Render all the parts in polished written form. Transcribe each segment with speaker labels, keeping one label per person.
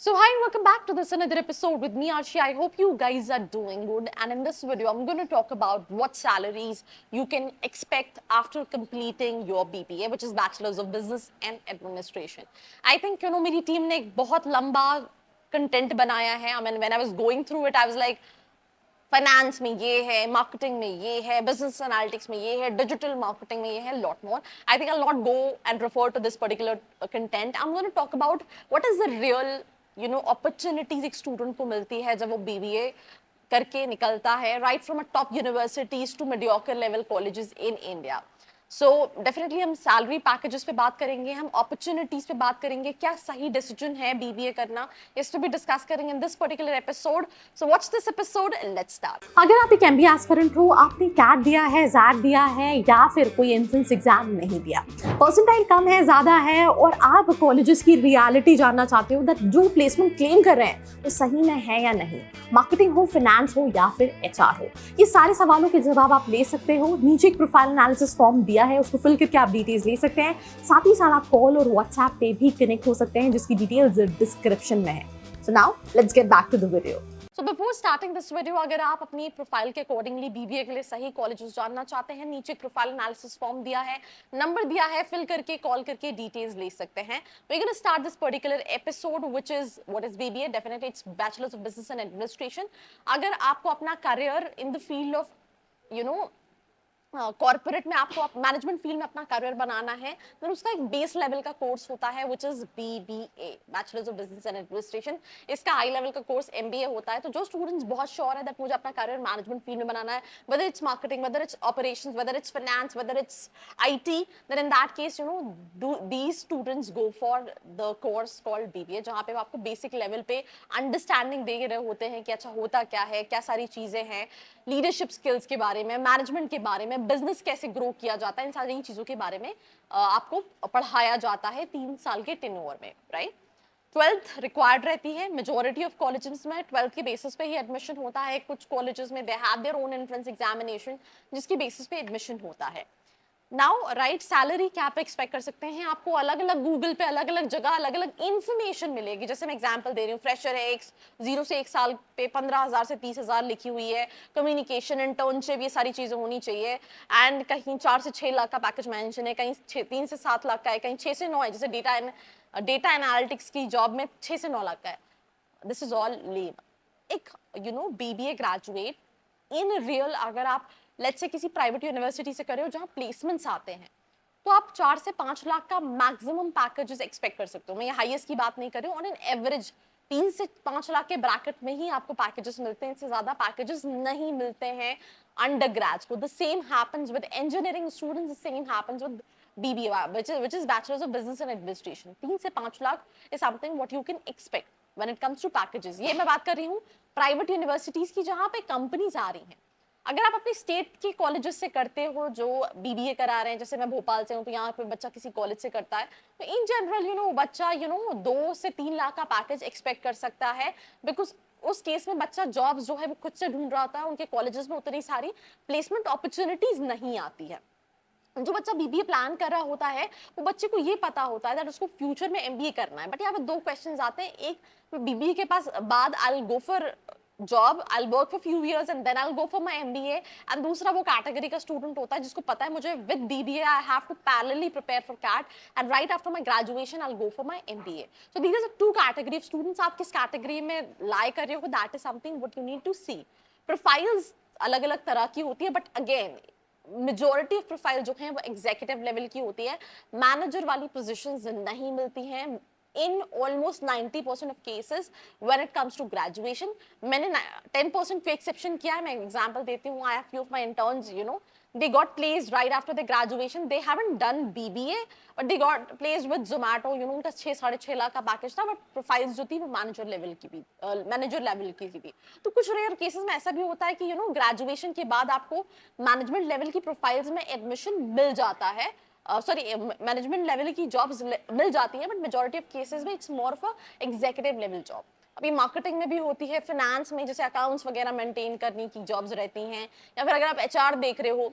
Speaker 1: So hi, welcome back to this another episode with me, Arshi. I hope you guys are doing good. And in this video, I'm going to talk about what salaries you can expect after completing your BBA, which is Bachelor's of Business and Administration. I think मेरी team ने एक बहुत लंबा content बनाया है. I mean, when I was going through it, I was like, finance में ये है, मार्केटिंग में ये है, बिजनेस एनालिटिक्स में ये है, डिजिटल मार्केटिंग में ये है, lot more. I think I will not go and refer to this particular content. I am going to talk about what is the real opportunities एक स्टूडेंट को मिलती है जब वो बीबीए करके निकलता है, right from a top universities to mediocre level colleges in India. So definitely हम सैलरी पैकेजेस पे बात करेंगे, हम अपॉर्चुनिटीज पे बात करेंगे, क्या सही डिसीजन है बीबीए करना, इस पे भी डिस्कस करेंगे in this particular episode. So watch this episode and let's start.
Speaker 2: अगर आप एक एमबीए एस्पिरेंट हो, आपने कैट दिया है, जैट दिया है या फिर कोई एंट्रेंस एग्जाम नहीं दिया, परसेंटाइल कम है, ज्यादा है और आप कॉलेजेस की रियलिटी जानना चाहते हो दैट जो प्लेसमेंट क्लेम कर रहे हैं वो सही में है या नहीं, मार्केटिंग हो, फाइनेंस हो या फिर एचआर हो, ये सारे सवालों के जवाब आप ले सकते हो. नीचे एक प्रोफाइल एनालिसिस फॉर्म दिया है, उसको फिल करके आप डिटेल्स ले सकते हैं. साथ ही साथ आप कॉल और व्हाट्सएप पे भी कनेक्ट हो सकते हैं जिसकी डिटेल्स डिस्क्रिप्शन में है. So now let's get back to the video.
Speaker 1: So before starting this video, अगर आप अपनी प्रोफाइल के अकॉर्डिंगली बीबीए के लिए सही कॉलेजेस जानना चाहते हैं, नीचे प्रोफाइल एनालिसिस फॉर्म दिया है, नंबर दिया है, फिल करके कॉल करके डिटेल्स ले सकते हैं. We gonna start this particular episode which is what is BBA. Definitely it's bachelors of business and administration. अगर आपको अपना career in the field of corporate में आपको मैनेजमेंट फील्ड में अपना करियर बनाना है, तो उसका एक बेस लेवल का कोर्स होता है which is BBA, bachelors of business and administration. इसका हाई लेवल का कोर्स एमबीए होता है. तो जो स्टूडेंट्स बहुत श्योर है दैट मुझे अपना करियर मैनेजमेंट फील्ड में बनाना है, whether it's marketing, whether it's operations, whether it's finance, whether it's IT, then in that case these students go for the course called BBA, जहां पे आपको बेसिक लेवल पे अंडरस्टैंडिंग दे रहे होते हैं कि अच्छा होता क्या है, क्या सारी चीजें हैं, लीडरशिप स्किल्स के बारे में, मैनेजमेंट के बारे में, बिजनेस कैसे ग्रो किया जाता है, इन सारी चीजों के बारे में आपको पढ़ाया जाता है 3 साल के टेन्योर में, राइट. 12th रिक्वायर्ड रहती है. मेजोरिटी ऑफ कॉलेजेस में 12th के बेसिस पे ही एडमिशन होता है. कुछ कॉलेजेस में they have their own entrance examination जिसकी बेसिस पे एडमिशन होता है. नाउ राइट, सैलरी क्या आप एक्सपेक्ट कर सकते हैं? आपको अलग अलग गूगल पे अलग अलग जगह अलग अलग इंफॉर्मेशन मिलेगी. जैसे मैं एग्जांपल दे रही हूँ, फ्रेशर है, 0 से 1 साल पे 15,000 से 30,000 लिखी हुई है. कम्युनिकेशन, इंटर्नशिप, ये सारी चीजें होनी चाहिए. एंड कहीं 4 से 6 लाख का पैकेज मेंशन है, कहीं 3 से 7 लाख का है, कहीं 6 से 9 है. जैसे डेटा एनालिटिक्स की जॉब में 6 से 9 लाख का है. दिस इज ऑल लेम. एक बीबीए ग्रेजुएट इन रियल, अगर आप लेट्स से किसी प्राइवेट यूनिवर्सिटी से कर रहे हो जहां प्लेसमेंट्स आते हैं, तो आप 4 से 5 लाख का मैक्सिमम पैकेजेस एक्सपेक्ट कर सकते हो. मैं ये हाईएस्ट की बात नहीं कर रही हूँ. ऑन एन एवरेज 3 से 5 लाख के ब्रैकेट में ही आपको पैकेजेस मिलते हैं. इससे ज्यादा पैकेजेस नहीं मिलते हैं अंडर ग्रेड्स को. The same happens with engineering students, the same happens with BBA which is bachelors of business and administration. 3 से 5 lakh is something what you can expect when it comes to packages. ये मैं बात कर रही हूँ private universities की जहां पे कंपनीज आ रही हैं. अगर आप अपने स्टेट के कॉलेजेस से करते हो जो बीबीए करा रहे हैं, जैसे मैं भोपाल से हूँ, तो यहाँ पे बच्चा किसी कॉलेज से करता है, तो इन जनरल बच्चा 2 से 3 लाख का पैकेज एक्सपेक्ट कर सकता है. बिकॉज उस केस में बच्चा जॉब्स जो है वो खुद से ढूंढ रहा होता है. उनके कॉलेजेस में उतनी सारी प्लेसमेंट अपॉर्चुनिटीज नहीं आती है. जो बच्चा बीबीए प्लान कर रहा होता है, वो बच्चे को ये पता होता है दैट उसको फ्यूचर में एमबीए करना है. बट यहाँ पे 2 क्वेश्चंस आते हैं. एक, बीबीए के पास बाद I will go for job, I work for few years and then I go for my MBA. एंड दूसरा वो कैटेगरी का स्टूडेंट होता है जिसको पता है मुझे with BBA I have to parallelly prepare for CAT and right after my graduation I go for my MBA. So these are 2 category of students. आप किस कैटेगरी में लाई कर रहे हो, that is something what you need to see. Profiles अलग अलग तरह की होती है, but again majority of profile जो है वो एग्जीक्यूटिव लेवल की होती है. मैनेजर वाली पोजीशंस नहीं मिलती हैं in almost 90% of cases when it comes to graduation. मैंने 10% को exception किया है. मैं example देती हूँ. I have few of my interns, they got placed right after their graduation. They haven't done BBA, but they got placed with Zomato. उनका 6-6.5 लाख का package था, बट प्रोफाइल्स जो थी वो मैनेजर लेवल की भी, मैनेजर लेवल की थी. तो कुछ रेयर केसेस में ऐसा भी होता है कि ग्रेजुएशन के बाद आपको मैनेजमेंट लेवल की प्रोफाइल्स में एडमिशन मिल जाता है. सॉरी, मैनेजमेंट लेवल की जॉब्स मिल जाती है, बट मेजॉरिटी ऑफ केसेस में it's more of a executive level job. अभी मार्केटिंग में भी होती है, फाइनेंस में जैसे अकाउंट्स वगैरह मेंटेन करने की जॉब्स रहती हैं, या फिर अगर आप एचआर देख रहे हो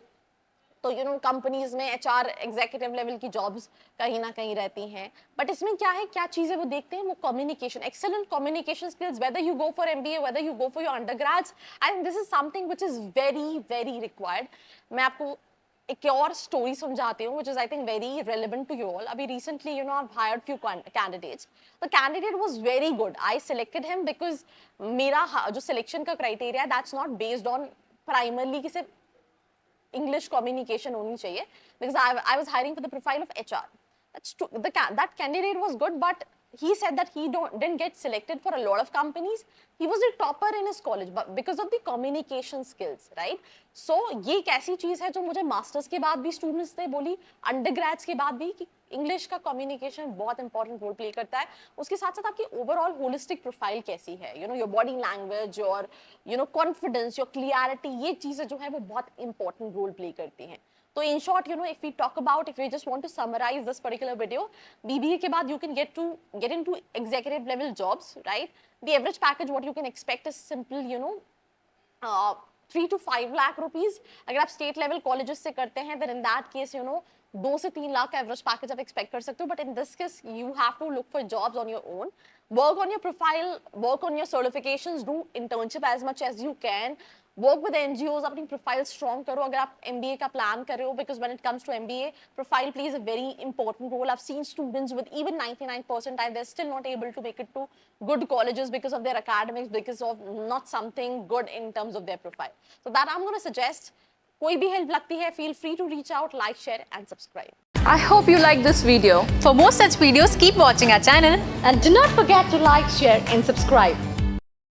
Speaker 1: तो कंपनीज में एचआर एग्जीक्यूटिव लेवल की जॉब्स कहीं ना कहीं रहती हैं, बट इसमें क्या है, क्या चीजें वो देखते हैं, वो communication, excellent communication skills, whether you go for MBA, whether you go for your undergrads, I think this is something which is very very required. मैं आपको एक और स्टोरी समझाती हूँ, which is I think very relevant to you all. अभी recently, I've hired few candidates. The candidate was very good. I selected him because मेरा जो selection का criteria, that's not based on primarily कि सिर्फ English communication होनी चाहिए, because I was hiring for the profile of HR. That's true. That candidate was good, but he said that he didn't get selected for a lot of companies. He was a topper in his college, but because of the communication skills, right? So ये एक ऐसी चीज है जो मुझे masters के बाद भी स्टूडेंट्स ने बोली, अंडरग्रेड्स के बाद भी, कि इंग्लिश का कम्युनिकेशन बहुत इंपॉर्टेंट रोल प्ले करता है। उसके साथ साथ आपकी ओवरऑल होलिस्टिक प्रोफाइल कैसी है, your body language, your confidence, your clarity, ये चीजें जो है वो बहुत इंपॉर्टेंट रोल प्ले करती हैं। तो in short, if we talk about, if we just want to summarize this particular video, BBA के बाद you can get into executive level jobs, right? The average package what you can expect is simple, 3 to 5 lakh rupees. अगर आप state level colleges से करते हैं, then in that case, 2 से 3 lakh average package आप expect कर सकते हो, but in this case you have to look for jobs on your own, work on your profile, work on your certifications, do internship as much as you can, work with NGOs, अपनी profile strong करो अगर आप MBA का plan कर रहे हो, because when it comes to MBA profile plays a very important role. I've seen students with even 99 percentile, they're still not able to make it to good colleges because of their academics, because of not something good in terms of their profile. So that I'm going to suggest, कोई भी help लगती है, feel free to reach out, like, share and subscribe.
Speaker 3: I hope you like this video. For more such videos, keep watching our channel.
Speaker 2: And do not forget to like, share and subscribe.